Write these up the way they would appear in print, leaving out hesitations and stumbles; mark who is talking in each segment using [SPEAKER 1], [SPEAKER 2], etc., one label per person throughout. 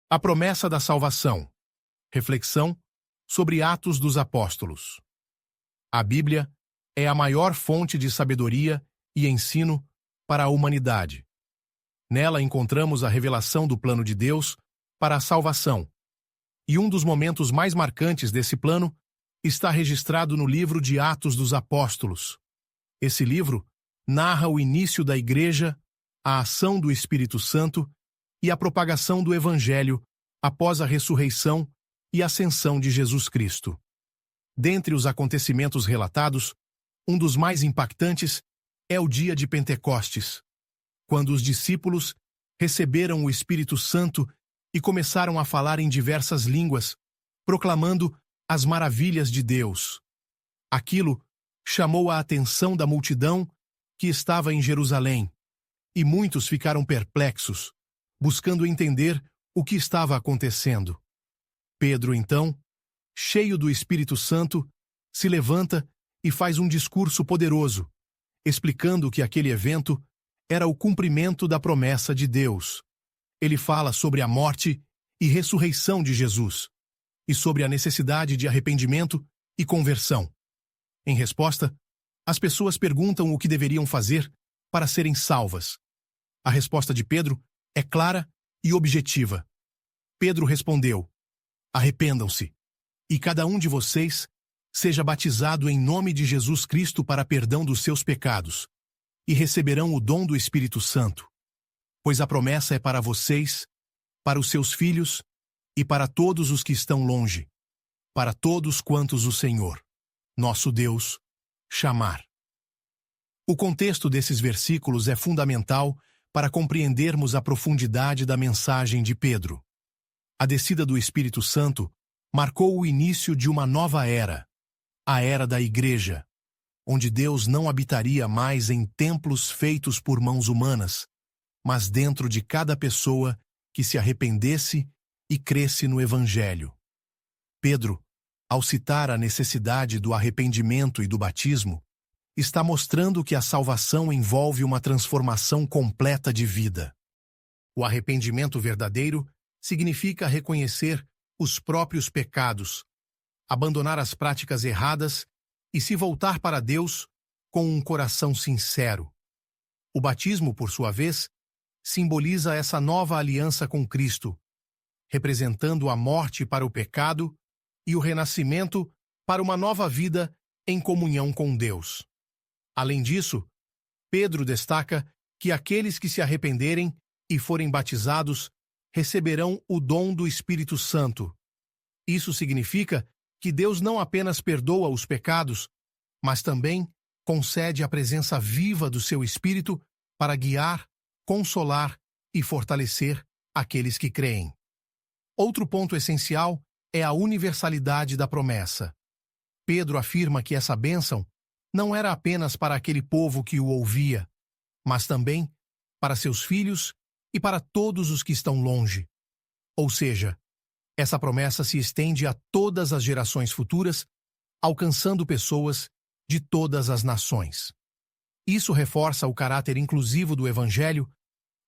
[SPEAKER 1] A promessa da salvação. Reflexão sobre Atos dos Apóstolos. A Bíblia é a maior fonte de sabedoria e ensino para a humanidade. Nela encontramos a revelação do plano de Deus para a salvação. E um dos momentos mais marcantes desse plano está registrado no livro de Atos dos Apóstolos. Esse livro narra o início da Igreja, a ação do Espírito Santo e a propagação do Evangelho após a ressurreição e ascensão de Jesus Cristo. Dentre os acontecimentos relatados, um dos mais impactantes é o dia de Pentecostes, quando os discípulos receberam o Espírito Santo e começaram a falar em diversas línguas, proclamando as maravilhas de Deus. Aquilo chamou a atenção da multidão que estava em Jerusalém, e muitos ficaram perplexos, buscando entender o que estava acontecendo. Pedro, então, cheio do Espírito Santo, se levanta e faz um discurso poderoso, explicando que aquele evento era o cumprimento da promessa de Deus. Ele fala sobre a morte e ressurreição de Jesus, e sobre a necessidade de arrependimento e conversão. Em resposta, as pessoas perguntam o que deveriam fazer para serem salvas. A resposta de Pedro é clara e objetiva. Pedro respondeu: arrependam-se, e cada um de vocês seja batizado em nome de Jesus Cristo para perdão dos seus pecados, e receberão o dom do Espírito Santo. Pois a promessa é para vocês, para os seus filhos e para todos os que estão longe, para todos quantos o Senhor, nosso Deus, chamar. O contexto desses versículos é fundamental para compreendermos a profundidade da mensagem de Pedro. A descida do Espírito Santo marcou o início de uma nova era, a era da Igreja, onde Deus não habitaria mais em templos feitos por mãos humanas, mas dentro de cada pessoa que se arrependesse e cresce no Evangelho. Pedro, ao citar a necessidade do arrependimento e do batismo, está mostrando que a salvação envolve uma transformação completa de vida. O arrependimento verdadeiro significa reconhecer os próprios pecados, abandonar as práticas erradas e se voltar para Deus com um coração sincero. O batismo, por sua vez, simboliza essa nova aliança com Cristo, representando a morte para o pecado e o renascimento para uma nova vida em comunhão com Deus. Além disso, Pedro destaca que aqueles que se arrependerem e forem batizados receberão o dom do Espírito Santo. Isso significa que Deus não apenas perdoa os pecados, mas também concede a presença viva do seu Espírito para guiar, consolar e fortalecer aqueles que creem. Outro ponto essencial é a universalidade da promessa. Pedro afirma que essa bênção não era apenas para aquele povo que o ouvia, mas também para seus filhos e para todos os que estão longe. Ou seja, essa promessa se estende a todas as gerações futuras, alcançando pessoas de todas as nações. Isso reforça o caráter inclusivo do Evangelho,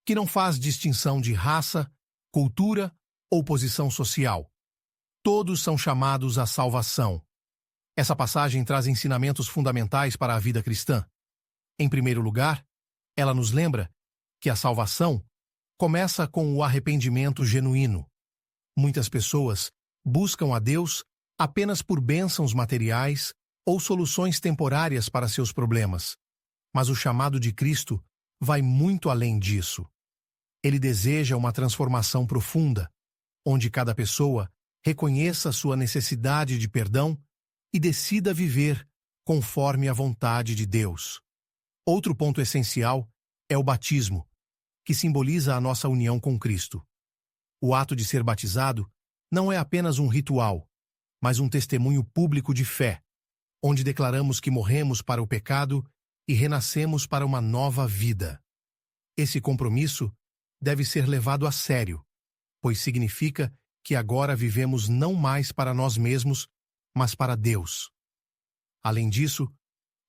[SPEAKER 1] que não faz distinção de raça, cultura ou posição social. Todos são chamados à salvação. Essa passagem traz ensinamentos fundamentais para a vida cristã. Em primeiro lugar, ela nos lembra que a salvação começa com o arrependimento genuíno. Muitas pessoas buscam a Deus apenas por bênçãos materiais ou soluções temporárias para seus problemas. Mas o chamado de Cristo vai muito além disso. Ele deseja uma transformação profunda, onde cada pessoa reconheça sua necessidade de perdão e decida viver conforme a vontade de Deus. Outro ponto essencial é o batismo, que simboliza a nossa união com Cristo. O ato de ser batizado não é apenas um ritual, mas um testemunho público de fé, onde declaramos que morremos para o pecado e renascemos para uma nova vida. Esse compromisso deve ser levado a sério, pois significa que agora vivemos não mais para nós mesmos, mas para Deus. Além disso,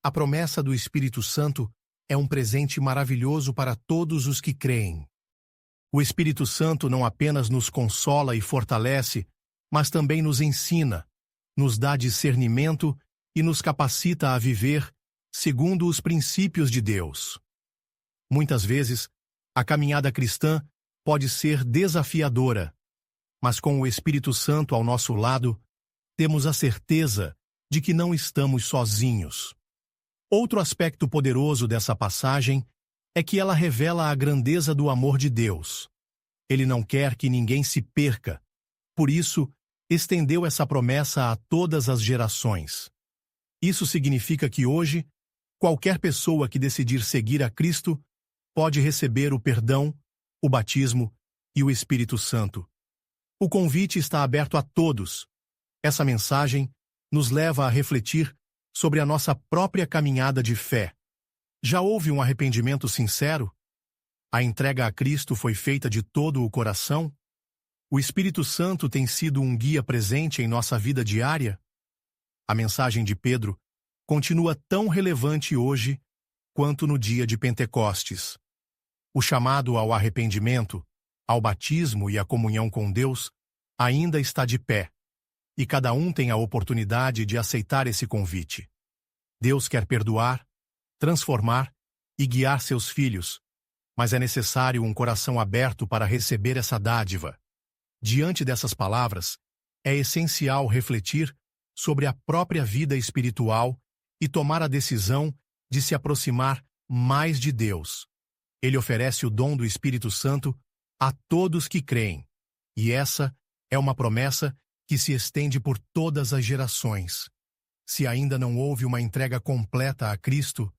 [SPEAKER 1] a promessa do Espírito Santo é um presente maravilhoso para todos os que creem. O Espírito Santo não apenas nos consola e fortalece, mas também nos ensina, nos dá discernimento e nos capacita a viver segundo os princípios de Deus. Muitas vezes, a caminhada cristã pode ser desafiadora, mas com o Espírito Santo ao nosso lado, temos a certeza de que não estamos sozinhos. Outro aspecto poderoso dessa passagem é que ela revela a grandeza do amor de Deus. Ele não quer que ninguém se perca, por isso, estendeu essa promessa a todas as gerações. Isso significa que hoje, qualquer pessoa que decidir seguir a Cristo pode receber o perdão, o batismo e o Espírito Santo. O convite está aberto a todos. Essa mensagem nos leva a refletir sobre a nossa própria caminhada de fé. Já houve um arrependimento sincero? A entrega a Cristo foi feita de todo o coração? O Espírito Santo tem sido um guia presente em nossa vida diária? A mensagem de Pedro continua tão relevante hoje quanto no dia de Pentecostes. O chamado ao arrependimento, ao batismo e à comunhão com Deus ainda está de pé, e cada um tem a oportunidade de aceitar esse convite. Deus quer perdoar, transformar e guiar seus filhos, mas é necessário um coração aberto para receber essa dádiva. Diante dessas palavras, é essencial refletir sobre a própria vida espiritual e tomar a decisão de se aproximar mais de Deus. Ele oferece o dom do Espírito Santo a todos que creem, e essa é uma promessa que se estende por todas as gerações. Se ainda não houve uma entrega completa a Cristo,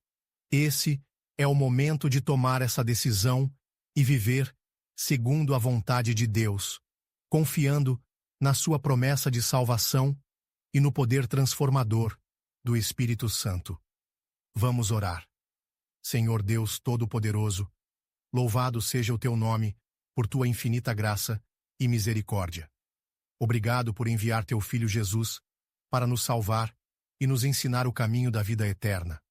[SPEAKER 1] esse é o momento de tomar essa decisão e viver segundo a vontade de Deus, confiando na sua promessa de salvação e no poder transformador do Espírito Santo. Vamos orar. Senhor Deus Todo-Poderoso, louvado seja o teu nome por tua infinita graça e misericórdia. Obrigado por enviar teu Filho Jesus para nos salvar e nos ensinar o caminho da vida eterna.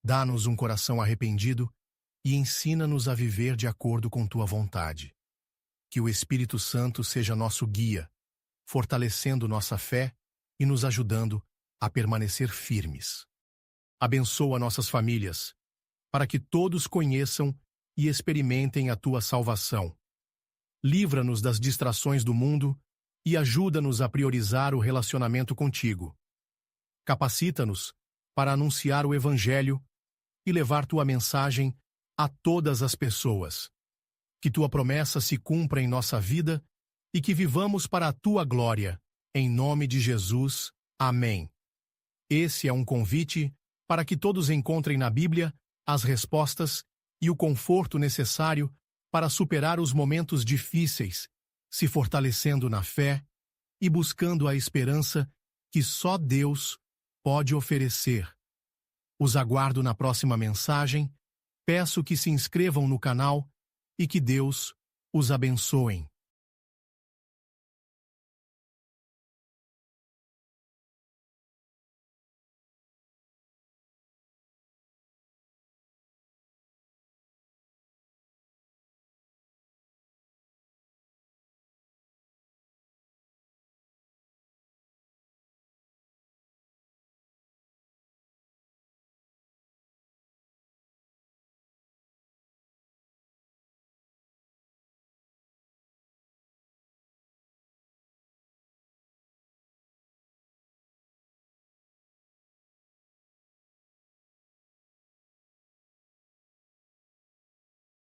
[SPEAKER 1] Dá-nos um coração arrependido e ensina-nos a viver de acordo com tua vontade. Que o Espírito Santo seja nosso guia, fortalecendo nossa fé e nos ajudando a permanecer firmes. Abençoa nossas famílias, para que todos conheçam e experimentem a tua salvação. Livra-nos das distrações do mundo e ajuda-nos a priorizar o relacionamento contigo. Capacita-nos para anunciar o Evangelho e levar tua mensagem a todas as pessoas. Que tua promessa se cumpra em nossa vida e que vivamos para a tua glória. Em nome de Jesus. Amém. Esse é um convite para que todos encontrem na Bíblia as respostas e o conforto necessário para superar os momentos difíceis, se fortalecendo na fé e buscando a esperança que só Deus pode oferecer. Os aguardo na próxima mensagem, peço que se inscrevam no canal e que Deus os abençoe.